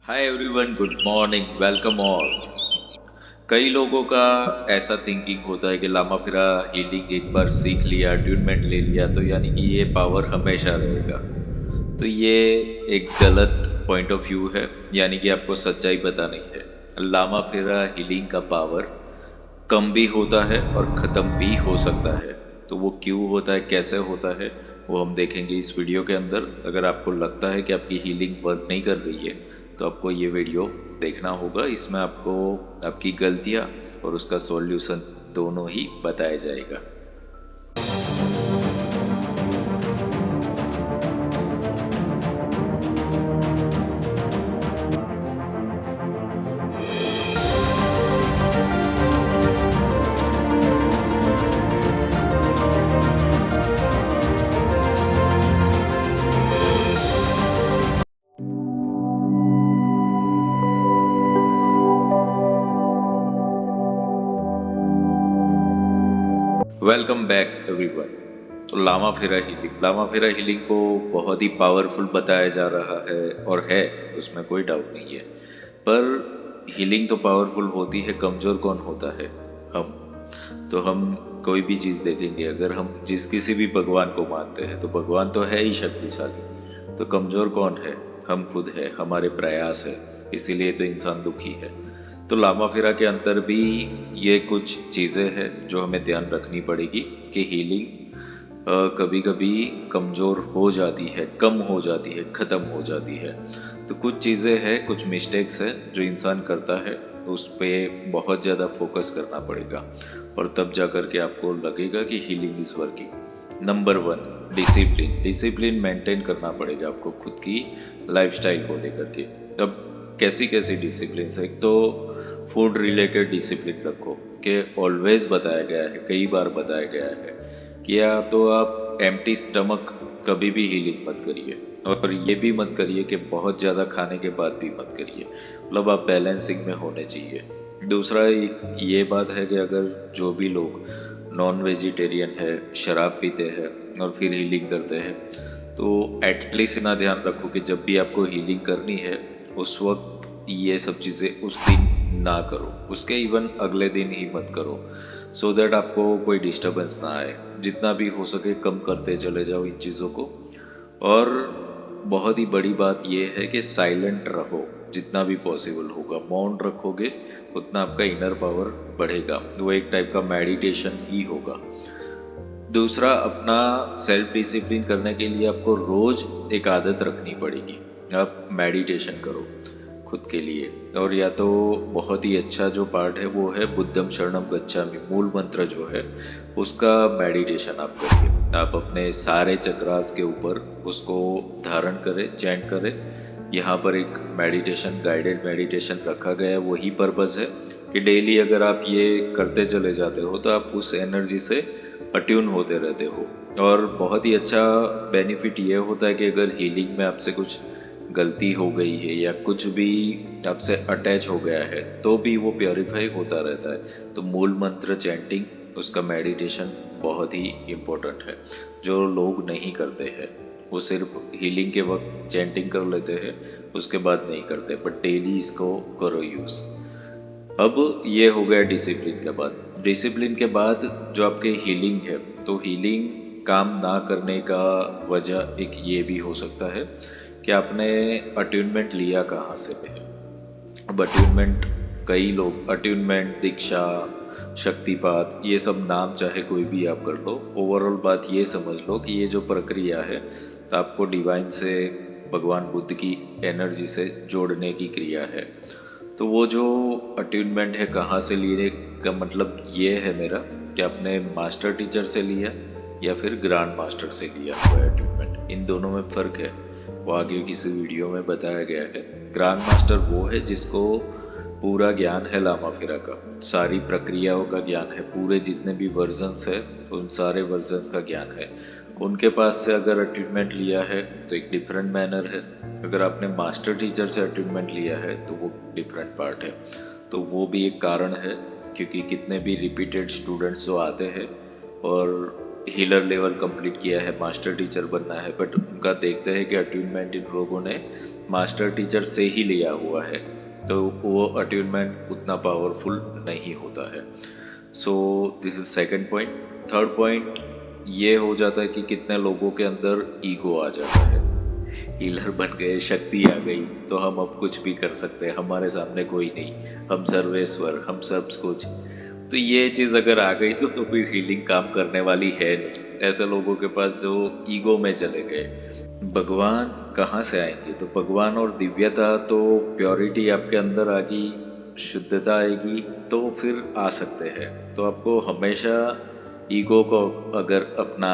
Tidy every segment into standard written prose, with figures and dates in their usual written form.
Hi everyone, good morning, welcome all. कई लोगों का ऐसा थिंकिंग होता है कि लामा फिरा हीलिंग एक बार सीख लिया, अट्यूनमेंट ले लिया तो यानी कि ये पावर हमेशा रहेगा। तो ये एक गलत पॉइंट ऑफ व्यू है, यानी कि आपको सच्चाई बतानी है। लामा फिरा हीलिंग का पावर कम भी होता है और ख़त्म भी हो सकता है। तो वो क्यों होता है, कैसे होता है, वो हम देखेंगे इस वीडियो के अंदर। अगर आपको लगता है कि आपकी हीलिंग वर्क नहीं कर रही है तो आपको ये वीडियो देखना होगा। इसमें आपको आपकी गलतियाँ और उसका सॉल्यूशन दोनों ही बताया जाएगा। Welcome back everyone. तो लामा फेरा हीलिंग को बहुत ही पावरफुल बताया जा रहा है, और है, उसमें कोई डाउट नहीं है। पर हीलिंग तो पावरफुल होती है, कमजोर कौन होता है? हम। तो हम कोई भी चीज देखेंगे, अगर हम जिस किसी भी भगवान को मानते हैं तो भगवान तो है ही शक्तिशाली, तो कमजोर कौन है? हम खुद है, हमारे प्रयास है। इसीलिए तो इंसान दुखी है। तो लामा फिरा के अंदर भी ये कुछ चीजें हैं जो हमें ध्यान रखनी पड़ेगी कि हीलिंग कभी कभी कमजोर हो जाती है, कम हो जाती है, खत्म हो जाती है। तो कुछ चीजें हैं, कुछ मिस्टेक्स है जो इंसान करता है, तो उस पे बहुत ज्यादा फोकस करना पड़ेगा, और तब जा करके आपको लगेगा कि healing is working. Number one, discipline. Discipline maintain करना पड़ेगा आपको खुद की लाइफस्टाइल को लेकर के। तब कैसी कैसी डिसिप्लिन है? एक तो फूड रिलेटेड डिसिप्लिन रखो, कि ऑलवेज बताया गया है, कई बार बताया गया है कि या तो आप एम्प्टी स्टमक कभी भी हीलिंग मत करिए, और ये भी मत करिए कि बहुत ज़्यादा खाने के बाद भी मत करिए। मतलब आप बैलेंसिंग में होने चाहिए। दूसरा ये बात है कि अगर जो भी लोग नॉन वेजिटेरियन है, शराब पीते हैं और फिर हीलिंग करते हैं, तो एटलीस्ट इतना ध्यान रखो कि जब भी आपको हीलिंग करनी है उस वक्त ये सब चीज़ें उस दिन ना करो, उसके इवन अगले दिन ही मत करो, सो दैट आपको कोई डिस्टरबेंस ना आए। जितना भी हो सके कम करते चले जाओ इन चीज़ों को। और बहुत ही बड़ी बात यह है कि साइलेंट रहो, जितना भी पॉसिबल होगा मौन रखोगे उतना आपका इनर पावर बढ़ेगा। वो एक टाइप का मेडिटेशन ही होगा। दूसरा, अपना सेल्फ डिसिप्लिन करने के लिए आपको रोज एक आदत रखनी पड़ेगी। आप मेडिटेशन करो खुद के लिए। और या तो बहुत ही अच्छा जो पार्ट है वो है बुद्धम शरणम गच्छामि, मूल मंत्र जो है उसका मेडिटेशन आप करिए। आप अपने सारे चक्रास के ऊपर उसको धारण करें, चैंट करें। यहाँ पर एक मेडिटेशन, गाइडेड मेडिटेशन रखा गया है। वही पर्पस है कि डेली अगर आप ये करते चले जाते हो तो आप उस एनर्जी से अट्यून होते रहते हो। और बहुत ही अच्छा बेनिफिट ये होता है कि अगर हीलिंग में आपसे कुछ गलती हो गई है या कुछ भी आपसे अटैच हो गया है तो भी वो प्योरीफाई होता रहता है। तो मूल मंत्र चैंटिंग, उसका मेडिटेशन बहुत ही इम्पोर्टेंट है। जो लोग नहीं करते हैं वो सिर्फ हीलिंग के वक्त चैंटिंग कर लेते हैं, उसके बाद नहीं करते, बट डेली इसको करो यूज़। अब ये हो गया डिसिप्लिन के बाद। डिसिप्लिन के बाद जो आपके हीलिंग है, तो हीलिंग काम ना करने का वजह एक ये भी हो सकता है कि आपने अट्यूनमेंट लिया कहाँ से है। अब अट्यूनमेंट, कई लोग अट्यूनमेंट, दीक्षा, शक्तिपात, ये सब नाम चाहे कोई भी आप कर लो, ओवरऑल बात ये समझ लो कि ये जो प्रक्रिया है तो आपको डिवाइन से, भगवान बुद्ध की एनर्जी से जोड़ने की क्रिया है। तो वो जो अट्यूनमेंट है कहाँ से लिए का मतलब ये है मेरा कि आपने मास्टर टीचर से लिया या फिर ग्रैंड मास्टर से लिया हुआ है अट्यूनमेंट। इन दोनों में फर्क है, वो आगे किसी वीडियो में बताया गया है। ग्रैंड मास्टर वो है जिसको पूरा ज्ञान है लामा फिरा का, सारी प्रक्रियाओं का ज्ञान है, पूरे जितने भी वर्जन्स है उन सारे वर्जन्स का ज्ञान है। उनके पास से अगर अट्यूनमेंट लिया है तो एक डिफरेंट मैनर है। अगर आपने मास्टर टीचर से अट्यूनमेंट लिया है तो वो डिफरेंट पार्ट है। तो वो भी एक कारण है, क्योंकि कितने भी रिपीटेड स्टूडेंट्स जो आते हैं और हीलर लेवल कंप्लीट किया है, मास्टर टीचर बनना है, बट उनका देखते हैं कि अट्यूनमेंट इन लोगों ने मास्टर टीचर से ही लिया हुआ है, तो वो अट्यूनमेंट उतना पावरफुल नहीं होता है। So this is second point. Third point ये हो जाता है कि कितने लोगों के अंदर ईगो आ जाता है। हीलर बन गए, शक्ति आ गई, तो हम अब कुछ भी कर सकते हैं, हमारे सामने कोई नहीं, हम सर्वेश्वर, हम सब कुछ। तो ये चीज अगर आ गई तो फिर हीलिंग काम करने वाली है नहीं, ऐसे लोगों के पास जो ईगो में चले गए। भगवान कहाँ से आएंगे? तो भगवान और दिव्यता, तो प्योरिटी आपके अंदर आ गई, शुद्धता आएगी, तो फिर आ सकते हैं। तो आपको हमेशा ईगो को अगर अपना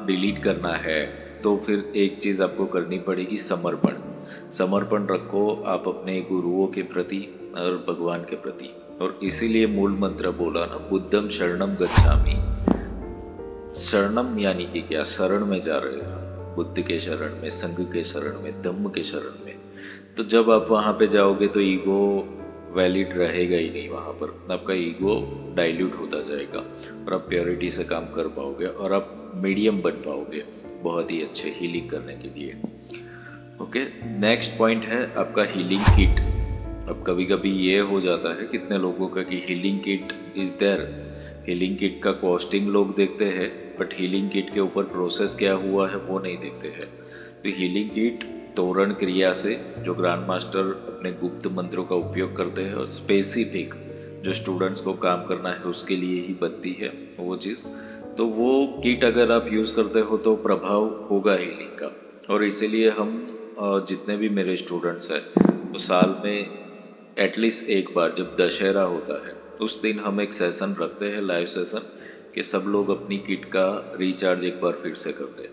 डिलीट करना है, तो फिर एक चीज आपको करनी पड़ेगी, समर्पण। समर्पण रखो आप अपने गुरुओं के प्रति और भगवान के प्रति। और इसीलिए मूल मंत्र बोला ना, बुद्धम शरणम गच्छामि। शरणम यानी कि क्या? शरण में जा रहे हैं, बुद्ध के शरण में, संघ के शरण में, धम्म के शरण में। तो जब आप वहां पे जाओगे तो ईगो वैलिड रहेगा ही नहीं, वहां पर आपका ईगो डाइल्यूट होता जाएगा और आप प्योरिटी से काम कर पाओगे और आप मीडियम बन पाओगे बहुत ही अच्छे हीलिंग करने के लिए। ओके, नेक्स्ट पॉइंट है आपका हीलिंग किट। अब कभी कभी ये हो जाता है कितने लोगों का कि healing kit is there, healing kit का कॉस्टिंग लोग देखते हैं, बट हीलिंग किट के ऊपर प्रोसेस क्या हुआ है वो नहीं देखते हैं। तो हीलिंग किट तोरण क्रिया से, जो ग्रैंड मास्टर अपने गुप्त मंत्रों का उपयोग करते हैं और स्पेसिफिक जो स्टूडेंट्स को काम करना है उसके लिए ही बनती है वो चीज़, तो वो किट अगर आप यूज़ करते हो तो प्रभाव होगा हीलिंग का। और इसीलिए हम जितने भी मेरे स्टूडेंट्स हैं, तो साल में एटलीस्ट एक बार जब दशहरा होता है उस दिन हम एक सेशन रखते हैं, लाइव सेशन, कि सब लोग अपनी किट का रिचार्ज एक बार फिर से कर लें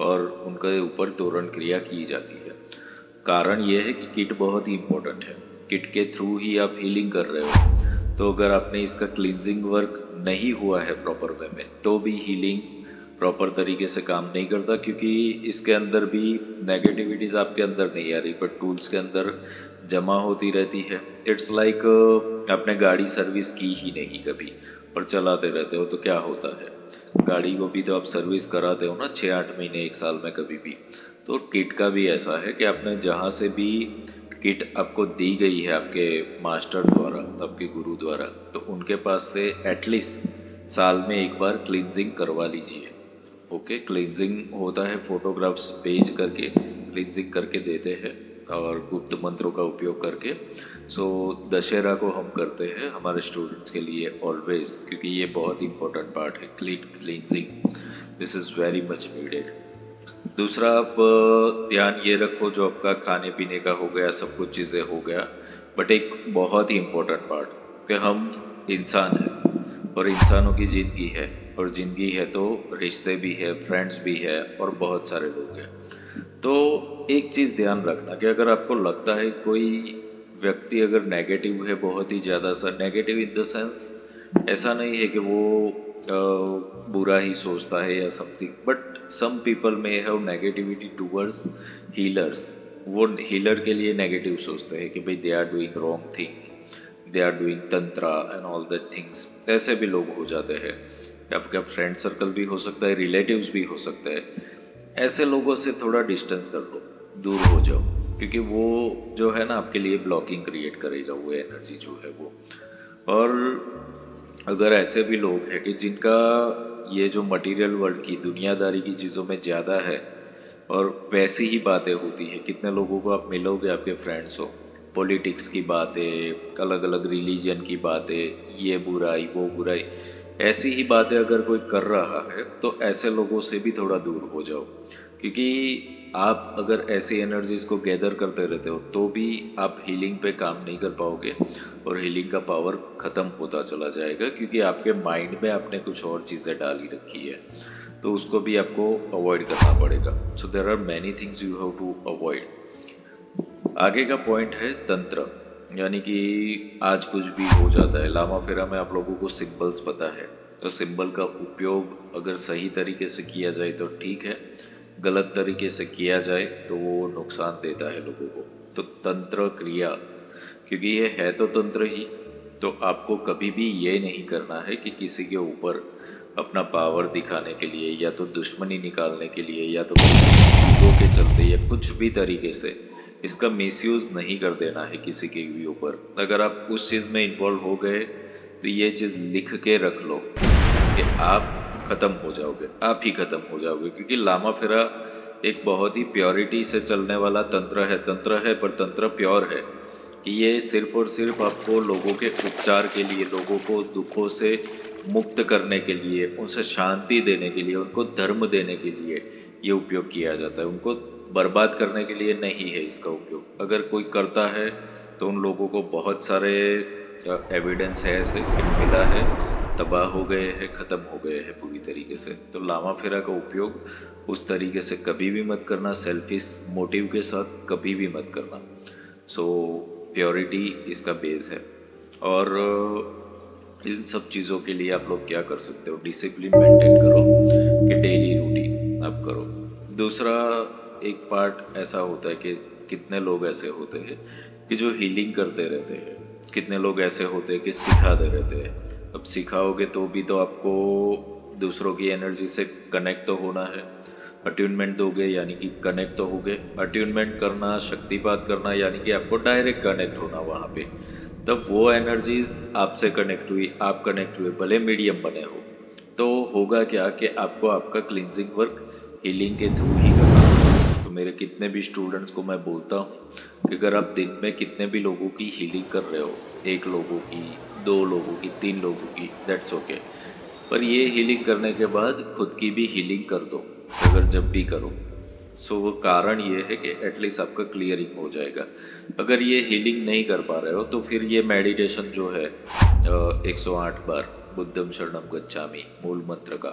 और उनके ऊपर तोरण क्रिया की जाती है। कारण यह है कि किट बहुत ही इंपॉर्टेंट है, किट के थ्रू ही आप हीलिंग कर रहे हो। तो अगर आपने इसका क्लींजिंग वर्क नहीं हुआ है प्रॉपर वे में, तो भी हीलिंग प्रॉपर तरीके से काम नहीं करता, क्योंकि इसके अंदर भी नेगेटिविटीज आपके अंदर नहीं आ रही बट टूल्स के अंदर जमा होती रहती है। इट्स लाइक आपने गाड़ी सर्विस की ही नहीं कभी और चलाते रहते हो, तो क्या होता है? गाड़ी को भी तो आप सर्विस कराते हो ना, 6-8 महीने 1 साल में कभी भी। तो किट का भी ऐसा है कि आपने जहाँ से भी किट आपको दी गई है आपके मास्टर द्वारा, आपके गुरु द्वारा, तो उनके पास से एटलीस्ट साल में एक बार क्लींजिंग करवा लीजिए। ओके, क्लींजिंग होता है, फोटोग्राफ्स भेज करके क्लींजिंग करके देते हैं और गुप्त मंत्रों का उपयोग करके। सो दशहरा को हम करते हैं हमारे स्टूडेंट्स के लिए ऑलवेज, क्योंकि ये बहुत इंपॉर्टेंट पार्ट है, cleansing. This is very much needed. दूसरा, आप ध्यान ये रखो, जो आपका खाने पीने का हो गया, सब कुछ चीज़ें हो गया, बट एक बहुत ही इम्पोर्टेंट पार्ट, कि हम इंसान हैं और इंसानों की ज़िंदगी है, और ज़िंदगी है तो रिश्ते भी है, फ्रेंड्स भी है और बहुत सारे लोग हैं। तो एक चीज़ ध्यान रखना कि अगर आपको लगता है कोई व्यक्ति अगर नेगेटिव है, बहुत ही ज़्यादा सा नेगेटिव इन द सेंस, ऐसा नहीं है कि वो बुरा ही सोचता है या something, but some people may have negativity towards healers. वो हीलर के लिए नेगेटिव सोचते हैं कि भाई they are doing wrong thing, they are doing tantra and all that things. ऐसे भी लोग हो जाते हैं, आपका फ्रेंड सर्कल भी हो सकता है, रिलेटिव्स भी हो सकते हैं। ऐसे लोगों से थोड़ा डिस्टेंस कर लो, दूर हो जाओ, क्योंकि वो जो है ना आपके लिए ब्लॉकिंग क्रिएट करेगा, वो एनर्जी जो है वो। और अगर ऐसे भी लोग हैं कि जिनका ये जो मटेरियल वर्ल्ड की दुनियादारी की चीज़ों में ज़्यादा है और वैसी ही बातें होती है, कितने लोगों को आप मिलोगे आपके फ्रेंड्स हो, पॉलिटिक्स की बातें, अलग अलग रिलीजन की बातें, ये बुराई वो बुराई, ऐसी ही बातें अगर कोई कर रहा है, तो ऐसे लोगों से भी थोड़ा दूर हो जाओ। क्योंकि आप अगर ऐसी एनर्जीज को गैदर करते रहते हो तो भी आप हीलिंग पे काम नहीं कर पाओगे और हीलिंग का पावर खत्म होता चला जाएगा, क्योंकि आपके माइंड में आपने कुछ और चीजें डाली रखी है, तो उसको भी आपको अवॉइड करना पड़ेगा। So there are many things you have to avoid. आगे का पॉइंट है तंत्र, यानी कि आज कुछ भी हो जाता है। लामा फेरा में आप लोगों को सिंबल्स पता है, तो सिंबल का उपयोग अगर सही तरीके से किया जाए तो ठीक है, गलत तरीके से किया जाए तो वो नुकसान देता है लोगों को। तो तंत्र क्रिया, क्योंकि ये है तो तंत्र ही, तो आपको कभी भी ये नहीं करना है कि किसी के ऊपर अपना पावर दिखाने के लिए, या तो दुश्मनी निकालने के लिए, या तो ईगो के चलते, या कुछ भी तरीके से इसका मिसयूज नहीं कर देना है किसी के भी ऊपर। अगर आप उस चीज़ में इन्वॉल्व हो गए तो ये चीज़ लिख के रख लो कि आप खत्म हो जाओगे, आप ही खत्म हो जाओगे। क्योंकि लामा फेरा एक बहुत ही प्योरिटी से चलने वाला तंत्र है पर तंत्र प्योर है कि ये सिर्फ और सिर्फ आपको लोगों के उपचार के लिए, लोगों को दुखों से मुक्त करने के लिए, उनसे शांति देने के लिए, उनको धर्म देने के लिए ये उपयोग किया जाता है। उनको बर्बाद करने के लिए नहीं है इसका उपयोग। अगर कोई करता है तो उन लोगों को बहुत सारे एविडेंस है ऐसे कि मिला है, तबाह हो गए हैं, ख़त्म हो गए हैं पूरी तरीके से। तो लामा फेरा का उपयोग उस तरीके से कभी भी मत करना, सेल्फिश मोटिव के साथ कभी भी मत करना। सो प्योरिटी इसका बेस है। और इन सब चीज़ों के लिए आप लोग क्या कर सकते हो, डिसिप्लिन मेंटेन करो कि डेली रूटीन आप करो। दूसरा एक पार्ट ऐसा होता है कि कितने लोग ऐसे होते हैं कि जो हीलिंग करते रहते हैं, कितने लोग ऐसे होते हैं कि सिखाते रहते हैं। अब सिखाओगे तो भी तो आपको दूसरों की एनर्जी से कनेक्ट तो होना है। अट्यूनमेंट दोगे यानी कि कनेक्ट तो होगे। अट्यूनमेंट करना, शक्तिपात करना यानी कि आपको डायरेक्ट कनेक्ट होना वहाँ पे। तब वो एनर्जीज आपसे कनेक्ट हुई, आप कनेक्ट हुए, भले मीडियम बने हो, तो होगा क्या कि आपको आपका क्लिनजिंग वर्क हीलिंग के थ्रू ही करना है। तो मेरे कितने भी स्टूडेंट्स को मैं बोलता हूँ कि अगर आप दिन में कितने भी लोगों की हीलिंग कर रहे हो, 1 लोगों की, 2 लोगों की, 3 लोगों की, दैट्स ओके, पर ये हीलिंग करने के बाद खुद की भी हीलिंग कर दो अगर जब भी करो। सो वो कारण ये है कि एटलीस्ट आपका क्लियरिंग हो जाएगा। अगर ये हीलिंग नहीं कर पा रहे हो तो फिर ये मेडिटेशन जो है 108 बार बुद्धम शरणम गच्छामि मूल मंत्र का,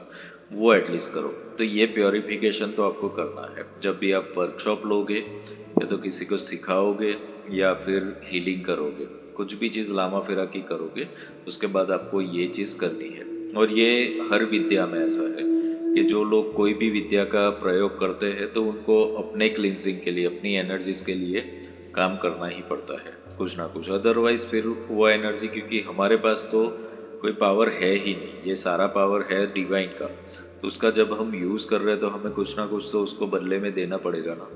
वो एटलीस्ट करो। तो ये प्योरिफिकेशन तो आपको करना है। जब भी आप वर्कशॉप लोगे या तो किसी को सिखाओगे या फिर हीलिंग करोगे, कुछ भी चीज़ लामा फेरा की करोगे, उसके बाद आपको ये चीज़ करनी है। और ये हर विद्या में ऐसा है कि जो लोग कोई भी विद्या का प्रयोग करते हैं तो उनको अपने क्लिनजिंग के लिए, अपनी एनर्जीज के लिए काम करना ही पड़ता है कुछ ना कुछ। अदरवाइज फिर वो एनर्जी, क्योंकि हमारे पास तो कोई पावर है ही नहीं, ये सारा पावर है डिवाइन का, तो उसका जब हम यूज़ कर रहे हैं तो हमें कुछ ना कुछ तो उसको बदले में देना पड़ेगा ना।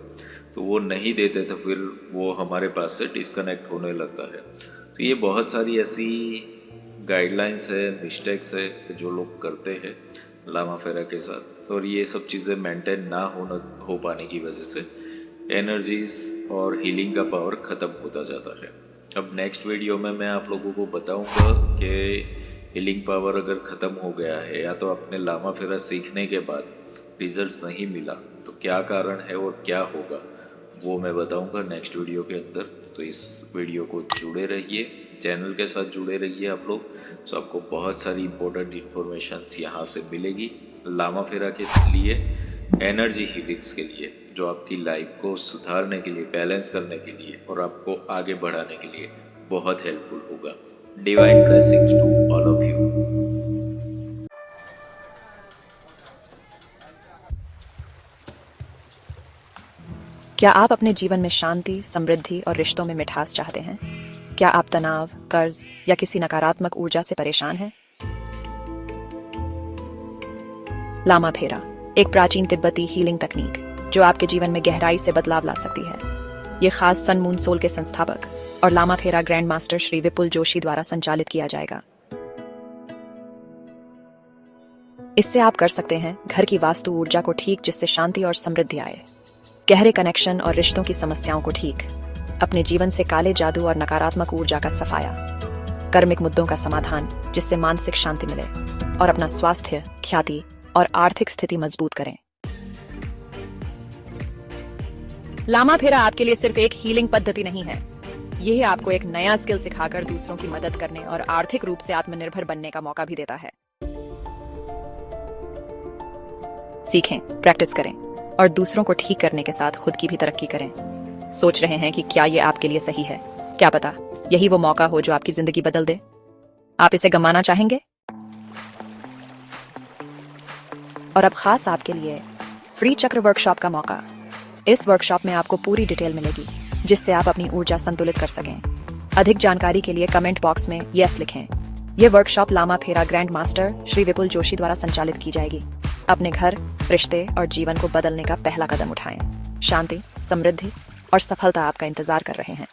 तो वो नहीं देते तो फिर वो हमारे पास से डिस्कनेक्ट होने लगता है। तो ये बहुत सारी ऐसी गाइडलाइंस है, मिस्टेक्स है जो लोग करते हैं लामा फेरा के साथ, और ये सब चीज़ें मेंटेन ना हो पाने की वजह से एनर्जीज और हीलिंग का पावर ख़त्म होता जाता है। अब नेक्स्ट वीडियो में मैं आप लोगों को बताऊंगा कि हीलिंग पावर अगर ख़त्म हो गया है या तो अपने लामा फेरा सीखने के बाद रिजल्ट्स नहीं मिला तो क्या कारण है और क्या होगा, वो मैं बताऊंगा नेक्स्ट वीडियो के अंदर। तो इस वीडियो को जुड़े रहिए, चैनल के साथ जुड़े रहिए आप लोग। सो आपको बहुत सारी इंपॉर्टेंट इन्फॉर्मेशंस यहाँ से मिलेगी लामा फेरा के लिए, एनर्जी हीलिंग्स के लिए, जो आपकी लाइफ को सुधारने के लिए, बैलेंस करने के लिए और आपको आगे बढ़ाने के लिए बहुत हेल्पफुल होगा। Divine blessings to all of you. क्या आप अपने जीवन में शांति, समृद्धि और रिश्तों में मिठास चाहते हैं? क्या आप तनाव, कर्ज या किसी नकारात्मक ऊर्जा से परेशान हैं? लामा फेरा एक प्राचीन तिब्बती हीलिंग तकनीक जो आपके जीवन में गहराई से बदलाव ला सकती है। ये खास सन मून सोल के संस्थापक और लामा फेरा ग्रैंड मास्टर श्री विपुल जोशी द्वारा संचालित किया जाएगा। इससे आप कर सकते हैं घर की वास्तु ऊर्जा को ठीक, जिससे शांति और समृद्धि आए, गहरे कनेक्शन और रिश्तों की समस्याओं को ठीक, अपने जीवन से काले जादू और नकारात्मक ऊर्जा का सफाया, कर्मिक मुद्दों का समाधान जिससे मानसिक शांति मिले, और अपना स्वास्थ्य, ख्याति और आर्थिक स्थिति मजबूत करें। लामा फेरा आपके लिए सिर्फ एक हीलिंग पद्धति नहीं है, यह आपको एक नया स्किल सिखाकर दूसरों की मदद करने और आर्थिक रूप से आत्मनिर्भर बनने का मौका भी देता है। सीखें, प्रैक्टिस करें और दूसरों को ठीक करने के साथ खुद की भी तरक्की करें। सोच रहे हैं कि क्या ये आपके लिए सही है? क्या पता यही वो मौका हो जो आपकी जिंदगी बदल दे। आप इसे गंवाना चाहेंगे? और अब खास आपके लिए फ्री चक्र वर्कशॉप का मौका। इस वर्कशॉप में आपको पूरी डिटेल मिलेगी जिससे आप अपनी ऊर्जा संतुलित कर सकें। अधिक जानकारी के लिए कमेंट बॉक्स में यस लिखें। ये वर्कशॉप लामा फेरा ग्रैंड मास्टर श्री विपुल जोशी द्वारा संचालित की जाएगी। अपने घर, रिश्ते और जीवन को बदलने का पहला कदम उठाएं। शांति, समृद्धि और सफलता आपका इंतजार कर रहे हैं।